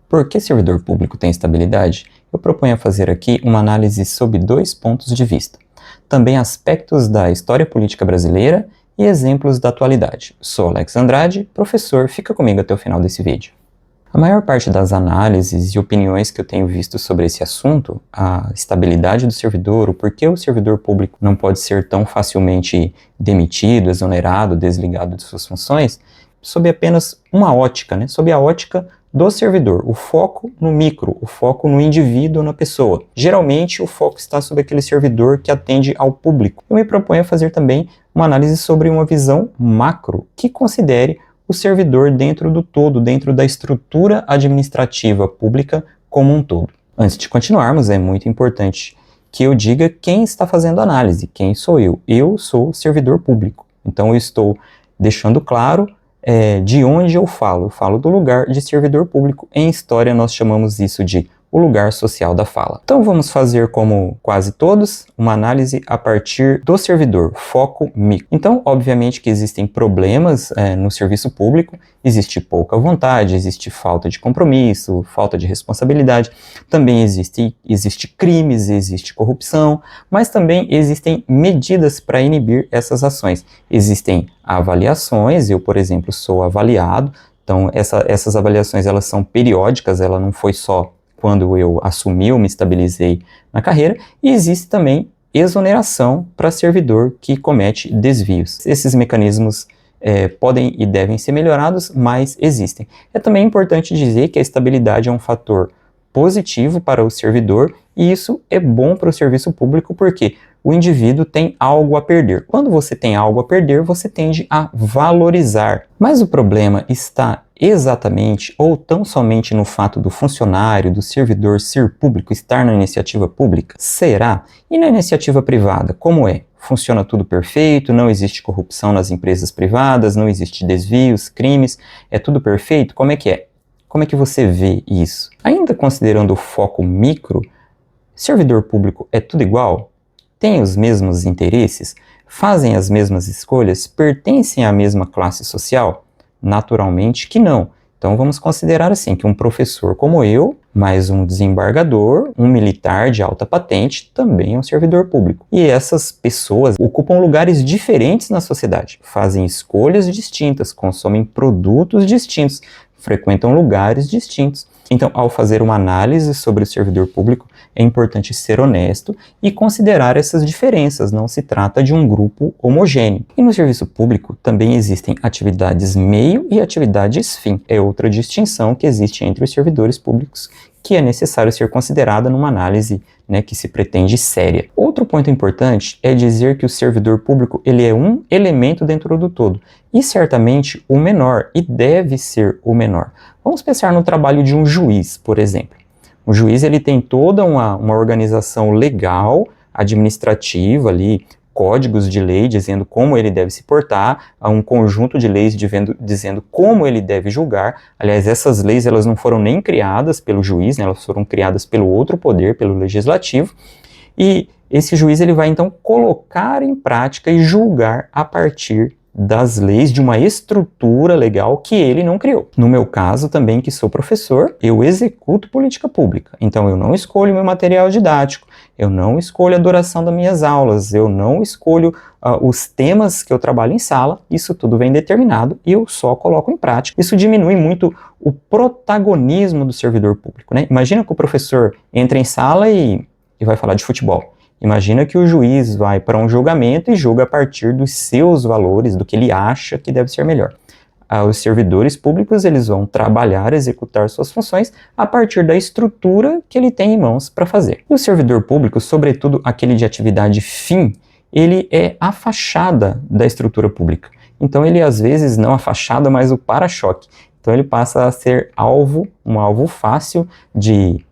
Por que servidor público tem estabilidade? Eu proponho fazer aqui uma análise sob 2 pontos de vista. Também aspectos da história política brasileira e exemplos da atualidade. Sou Alex Andrade, professor, fica comigo até o final desse vídeo. A maior parte das análises e opiniões que eu tenho visto sobre esse assunto, a estabilidade do servidor, o porquê o servidor público não pode ser tão facilmente demitido, exonerado, desligado de suas funções, sob apenas uma ótica, sob a ótica do servidor, o foco no micro, o foco no indivíduo, na pessoa. Geralmente o foco está sobre aquele servidor que atende ao público. Eu me proponho a fazer também uma análise sobre uma visão macro que considere o servidor dentro do todo, dentro da estrutura administrativa pública como um todo. Antes de continuarmos, é muito importante que eu diga quem está fazendo a análise, quem sou eu. Eu sou servidor público, então eu estou deixando claro de onde eu falo do lugar de servidor público. Em história nós chamamos isso de o lugar social da fala. Então vamos fazer, como quase todos, uma análise a partir do servidor, foco micro. Então, obviamente que existem problemas no serviço público, existe pouca vontade, existe falta de compromisso, falta de responsabilidade, também existe crimes, existe corrupção, mas também existem medidas para inibir essas ações. Existem avaliações, eu, por exemplo, sou avaliado, então essas avaliações elas são periódicas, ela não foi só quando eu assumi ou me estabilizei na carreira, e existe também exoneração para servidor que comete desvios. Esses mecanismos podem e devem ser melhorados, mas existem. É também importante dizer que a estabilidade é um fator positivo para o servidor, e isso é bom para o serviço público porque o indivíduo tem algo a perder. Quando você tem algo a perder, você tende a valorizar. Mas o problema está exatamente ou tão somente no fato do funcionário, do servidor ser público, estar na iniciativa pública? Será? E na iniciativa privada, como é? Funciona tudo perfeito, não existe corrupção nas empresas privadas, não existe desvios, crimes, é tudo perfeito? Como é que é? Como é que você vê isso? Ainda considerando o foco micro, servidor público é tudo igual? Tem os mesmos interesses? Fazem as mesmas escolhas? Pertencem à mesma classe social? Naturalmente que não. Então vamos considerar assim, que um professor como eu, mais um desembargador, um militar de alta patente, também é um servidor público. E essas pessoas ocupam lugares diferentes na sociedade, fazem escolhas distintas, consomem produtos distintos, frequentam lugares distintos. Então, ao fazer uma análise sobre o servidor público, é importante ser honesto e considerar essas diferenças, não se trata de um grupo homogêneo. E no serviço público também existem atividades meio e atividades fim. É outra distinção que existe entre os servidores públicos, que é necessário ser considerada numa análise que se pretende séria. Outro ponto importante é dizer que o servidor público ele é um elemento dentro do todo, e certamente o menor, e deve ser o menor. Vamos pensar no trabalho de um juiz, por exemplo. O juiz ele tem toda uma organização legal, administrativa ali, códigos de lei dizendo como ele deve se portar, há um conjunto de leis dizendo como ele deve julgar. Aliás, essas leis elas não foram nem criadas pelo juiz, elas foram criadas pelo outro poder, pelo legislativo, e esse juiz ele vai então colocar em prática e julgar a partir das leis de uma estrutura legal que ele não criou. No meu caso também, que sou professor, eu executo política pública. Então eu não escolho meu material didático, eu não escolho a duração das minhas aulas, eu não escolho os temas que eu trabalho em sala, isso tudo vem determinado e eu só coloco em prática. Isso diminui muito o protagonismo do servidor público, Imagina que o professor entra em sala e vai falar de futebol. Imagina que o juiz vai para um julgamento e julga a partir dos seus valores, do que ele acha que deve ser melhor. Os servidores públicos eles vão trabalhar, executar suas funções a partir da estrutura que ele tem em mãos para fazer. E o servidor público, sobretudo aquele de atividade fim, ele é a fachada da estrutura pública. Então ele às vezes não a fachada, mas o para-choque. Então ele passa a ser um alvo fácil de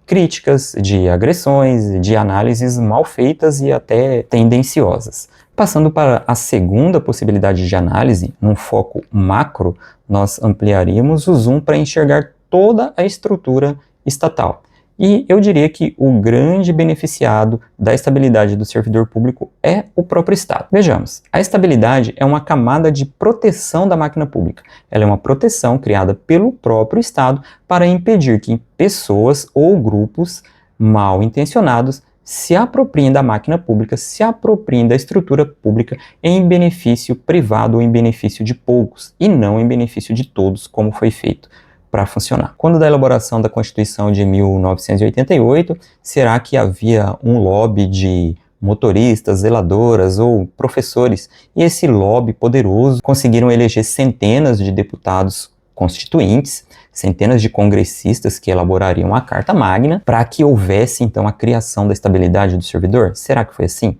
críticas, de agressões, de análises mal feitas e até tendenciosas. Passando para a segunda possibilidade de análise, num foco macro, nós ampliaríamos o zoom para enxergar toda a estrutura estatal. E eu diria que o grande beneficiado da estabilidade do servidor público é o próprio Estado. Vejamos, a estabilidade é uma camada de proteção da máquina pública. Ela é uma proteção criada pelo próprio Estado para impedir que pessoas ou grupos mal intencionados se apropriem da máquina pública, se apropriem da estrutura pública em benefício privado ou em benefício de poucos, e não em benefício de todos, como foi feito para funcionar. Quando da elaboração da Constituição de 1988, será que havia um lobby de motoristas, zeladoras ou professores? E esse lobby poderoso conseguiram eleger centenas de deputados constituintes, centenas de congressistas que elaborariam a Carta Magna para que houvesse então a criação da estabilidade do servidor? Será que foi assim?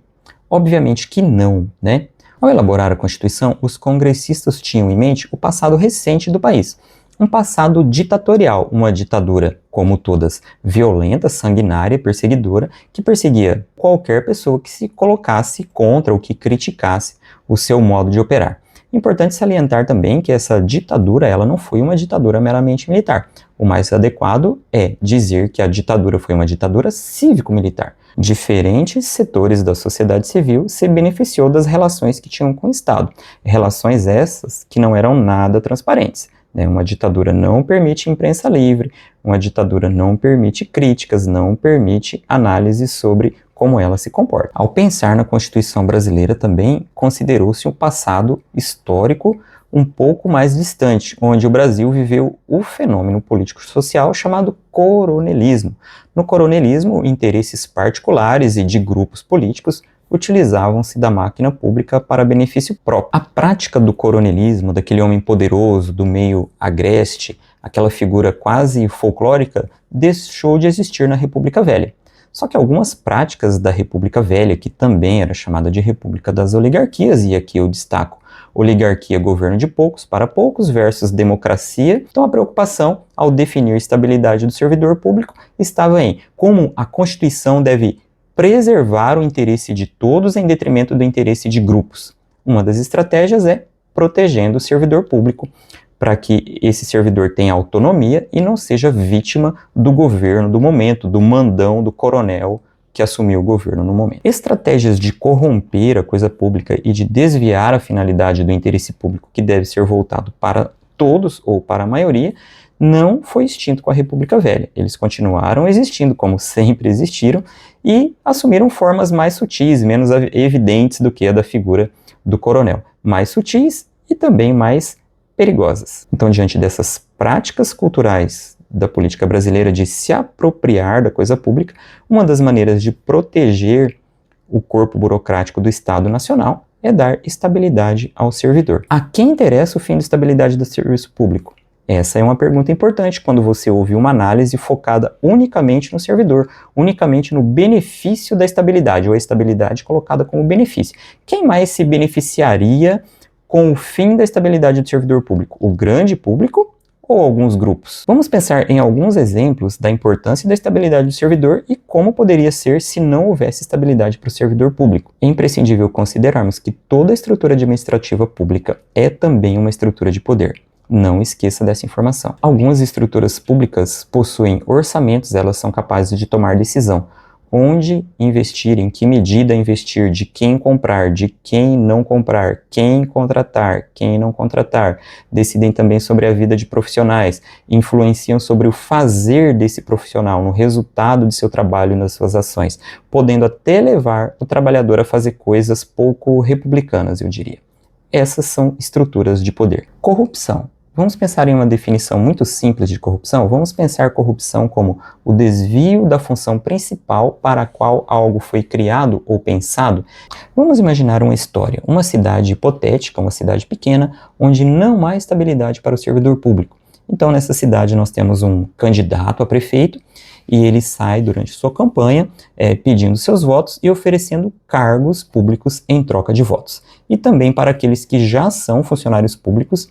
Obviamente que não, né? Ao elaborar a Constituição, os congressistas tinham em mente o passado recente do país. Um passado ditatorial, uma ditadura, como todas, violenta, sanguinária, perseguidora, que perseguia qualquer pessoa que se colocasse contra ou que criticasse o seu modo de operar. Importante salientar também que essa ditadura ela não foi uma ditadura meramente militar. O mais adequado é dizer que a ditadura foi uma ditadura cívico-militar. Diferentes setores da sociedade civil se beneficiou das relações que tinham com o Estado. Relações essas que não eram nada transparentes. Uma ditadura não permite imprensa livre, uma ditadura não permite críticas, não permite análise sobre como ela se comporta. Ao pensar na Constituição brasileira também considerou-se um passado histórico um pouco mais distante, onde o Brasil viveu o fenômeno político-social chamado coronelismo. No coronelismo, interesses particulares e de grupos políticos utilizavam-se da máquina pública para benefício próprio. A prática do coronelismo, daquele homem poderoso, do meio agreste, aquela figura quase folclórica, deixou de existir na República Velha. Só que algumas práticas da República Velha, que também era chamada de República das Oligarquias, e aqui eu destaco oligarquia, governo de poucos para poucos versus democracia, então a preocupação ao definir estabilidade do servidor público estava em como a Constituição deve preservar o interesse de todos em detrimento do interesse de grupos. Uma das estratégias é protegendo o servidor público, para que esse servidor tenha autonomia e não seja vítima do governo do momento, do mandão, do coronel que assumiu o governo no momento. Estratégias de corromper a coisa pública e de desviar a finalidade do interesse público, que deve ser voltado para todos ou para a maioria, não foi extinto com a República Velha. Eles continuaram existindo como sempre existiram e assumiram formas mais sutis, menos evidentes do que a da figura do coronel. Mais sutis e também mais perigosas. Então, diante dessas práticas culturais da política brasileira de se apropriar da coisa pública, uma das maneiras de proteger o corpo burocrático do Estado Nacional é dar estabilidade ao servidor. A quem interessa o fim da estabilidade do serviço público? Essa é uma pergunta importante quando você ouve uma análise focada unicamente no servidor, unicamente no benefício da estabilidade, ou a estabilidade colocada como benefício. Quem mais se beneficiaria com o fim da estabilidade do servidor público? O grande público ou alguns grupos? Vamos pensar em alguns exemplos da importância da estabilidade do servidor e como poderia ser se não houvesse estabilidade para o servidor público. É imprescindível considerarmos que toda estrutura administrativa pública é também uma estrutura de poder. Não esqueça dessa informação. Algumas estruturas públicas possuem orçamentos, elas são capazes de tomar decisão. Onde investir, em que medida investir, de quem comprar, de quem não comprar, quem contratar, quem não contratar. Decidem também sobre a vida de profissionais, influenciam sobre o fazer desse profissional, no resultado de seu trabalho e nas suas ações, podendo até levar o trabalhador a fazer coisas pouco republicanas, eu diria. Essas são estruturas de poder. Corrupção. Vamos pensar em uma definição muito simples de corrupção? Vamos pensar corrupção como o desvio da função principal para a qual algo foi criado ou pensado. Vamos imaginar uma história, uma cidade hipotética, uma cidade pequena, onde não há estabilidade para o servidor público. Então, nessa cidade nós temos um candidato a prefeito e ele sai durante sua campanha pedindo seus votos e oferecendo cargos públicos em troca de votos. E também para aqueles que já são funcionários públicos,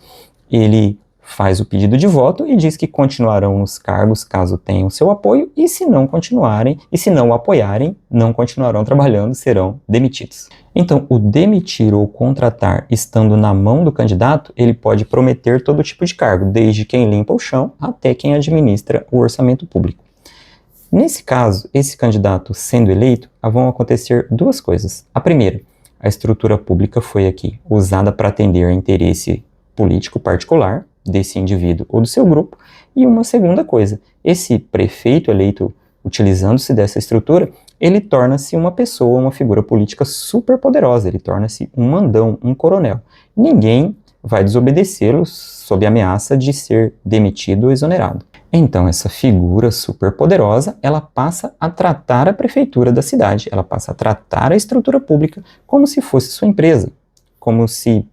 ele faz o pedido de voto e diz que continuarão nos cargos caso tenham seu apoio, e se não continuarem, e se não o apoiarem, não continuarão trabalhando, serão demitidos. Então, o demitir ou contratar estando na mão do candidato, ele pode prometer todo tipo de cargo, desde quem limpa o chão até quem administra o orçamento público. Nesse caso, esse candidato sendo eleito, vão acontecer duas coisas. A primeira, a estrutura pública foi aqui usada para atender a interesse político particular desse indivíduo ou do seu grupo. E uma segunda coisa, esse prefeito eleito utilizando-se dessa estrutura, ele torna-se uma pessoa, uma figura política super poderosa, ele torna-se um mandão, um coronel. Ninguém vai desobedecê-lo sob ameaça de ser demitido ou exonerado. Então, essa figura superpoderosa, ela passa a tratar a prefeitura da cidade, ela passa a tratar a estrutura pública como se fosse sua empresa, como se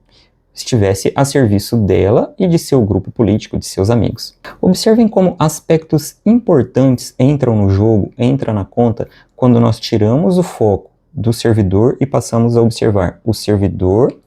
estivesse a serviço dela e de seu grupo político, de seus amigos. Observem como aspectos importantes entram no jogo, entram na conta, quando nós tiramos o foco do servidor e passamos a observar o servidor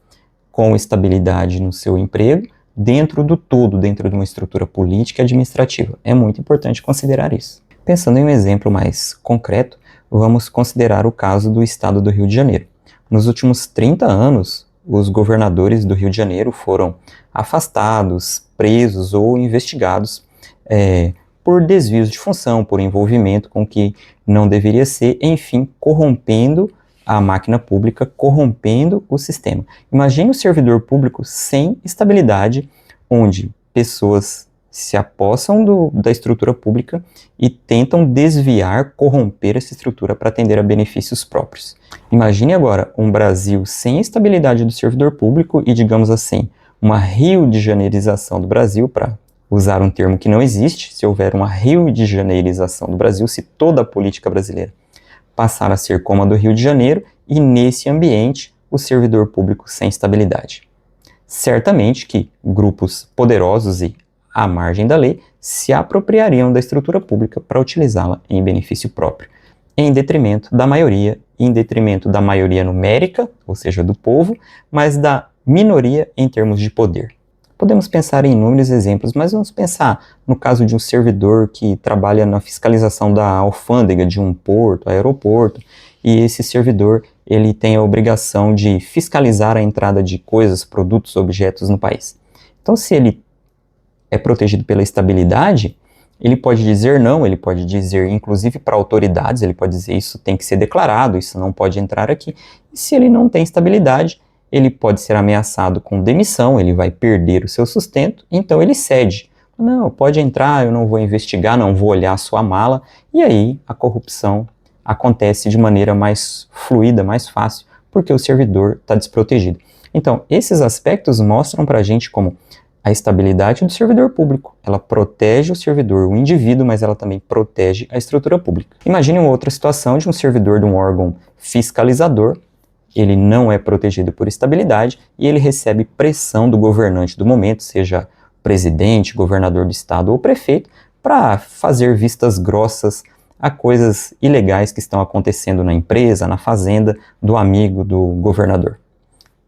com estabilidade no seu emprego, dentro do todo, dentro de uma estrutura política e administrativa. É muito importante considerar isso. Pensando em um exemplo mais concreto, vamos considerar o caso do estado do Rio de Janeiro. Nos últimos 30 anos, os governadores do Rio de Janeiro foram afastados, presos ou investigados por desvios de função, por envolvimento com o que não deveria ser, enfim, corrompendo a máquina pública, corrompendo o sistema. Imagine o servidor público sem estabilidade, onde pessoas se apossam da estrutura pública e tentam desviar, corromper essa estrutura para atender a benefícios próprios. Imagine agora um Brasil sem estabilidade do servidor público e, digamos assim, uma Rio de Janeirização do Brasil, para usar um termo que não existe, se houver uma Rio de Janeirização do Brasil, se toda a política brasileira passar a ser como a do Rio de Janeiro, e nesse ambiente o servidor público sem estabilidade. Certamente que grupos poderosos e à margem da lei se apropriariam da estrutura pública para utilizá-la em benefício próprio, em detrimento da maioria numérica, ou seja, do povo, mas da minoria em termos de poder. Podemos pensar em inúmeros exemplos, mas vamos pensar no caso de um servidor que trabalha na fiscalização da alfândega de um porto, aeroporto, e esse servidor ele tem a obrigação de fiscalizar a entrada de coisas, produtos, objetos no país. Então, se ele é protegido pela estabilidade, ele pode dizer não, ele pode dizer, inclusive para autoridades, ele pode dizer isso tem que ser declarado, isso não pode entrar aqui. E se ele não tem estabilidade, ele pode ser ameaçado com demissão, ele vai perder o seu sustento, então ele cede. Não, pode entrar, eu não vou investigar, não vou olhar a sua mala, e aí a corrupção acontece de maneira mais fluida, mais fácil, porque o servidor está desprotegido. Então, esses aspectos mostram para a gente como a estabilidade do servidor público, ela protege o servidor, o indivíduo, mas ela também protege a estrutura pública. Imagine uma outra situação de um servidor de um órgão fiscalizador, ele não é protegido por estabilidade e ele recebe pressão do governante do momento, seja presidente, governador do estado ou prefeito, para fazer vistas grossas a coisas ilegais que estão acontecendo na empresa, na fazenda, do amigo do governador.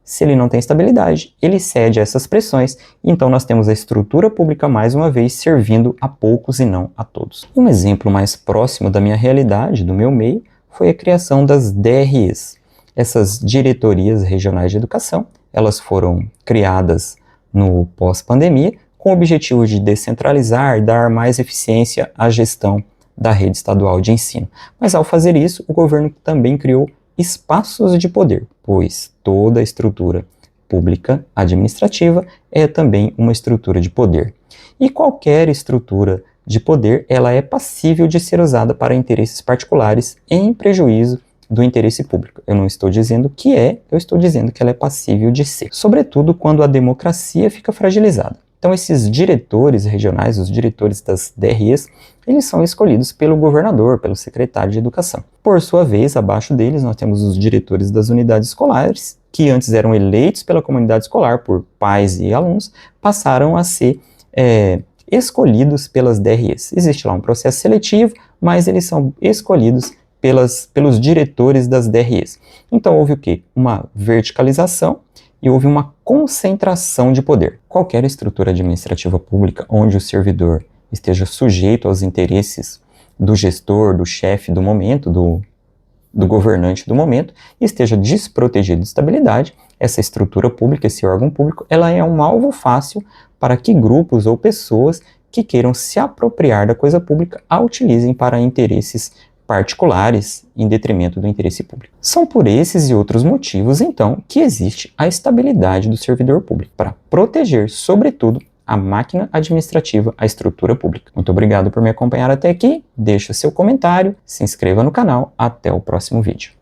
Se ele não tem estabilidade, ele cede a essas pressões, então nós temos a estrutura pública mais uma vez servindo a poucos e não a todos. Um exemplo mais próximo da minha realidade, do meu meio, foi a criação das DREs. Essas diretorias regionais de educação, elas foram criadas no pós-pandemia com o objetivo de descentralizar e dar mais eficiência à gestão da rede estadual de ensino. Mas ao fazer isso, o governo também criou espaços de poder, pois toda estrutura pública administrativa é também uma estrutura de poder. E qualquer estrutura de poder, ela é passível de ser usada para interesses particulares em prejuízo do interesse público. Eu não estou dizendo que eu estou dizendo que ela é passível de ser. Sobretudo quando a democracia fica fragilizada. Então esses diretores regionais, os diretores das DREs, eles são escolhidos pelo governador, pelo secretário de educação. Por sua vez, abaixo deles nós temos os diretores das unidades escolares, que antes eram eleitos pela comunidade escolar por pais e alunos, passaram a ser escolhidos pelas DREs. Existe lá um processo seletivo, mas eles são escolhidos pelos diretores das DREs. Então houve o quê? Uma verticalização e houve uma concentração de poder. Qualquer estrutura administrativa pública onde o servidor esteja sujeito aos interesses do gestor, do chefe do momento, do governante do momento, e esteja desprotegido de estabilidade, essa estrutura pública, esse órgão público, ela é um alvo fácil para que grupos ou pessoas que queiram se apropriar da coisa pública a utilizem para interesses particulares em detrimento do interesse público. São por esses e outros motivos, então, que existe a estabilidade do servidor público, para proteger, sobretudo, a máquina administrativa, a estrutura pública. Muito obrigado por me acompanhar até aqui, deixa seu comentário, se inscreva no canal, até o próximo vídeo.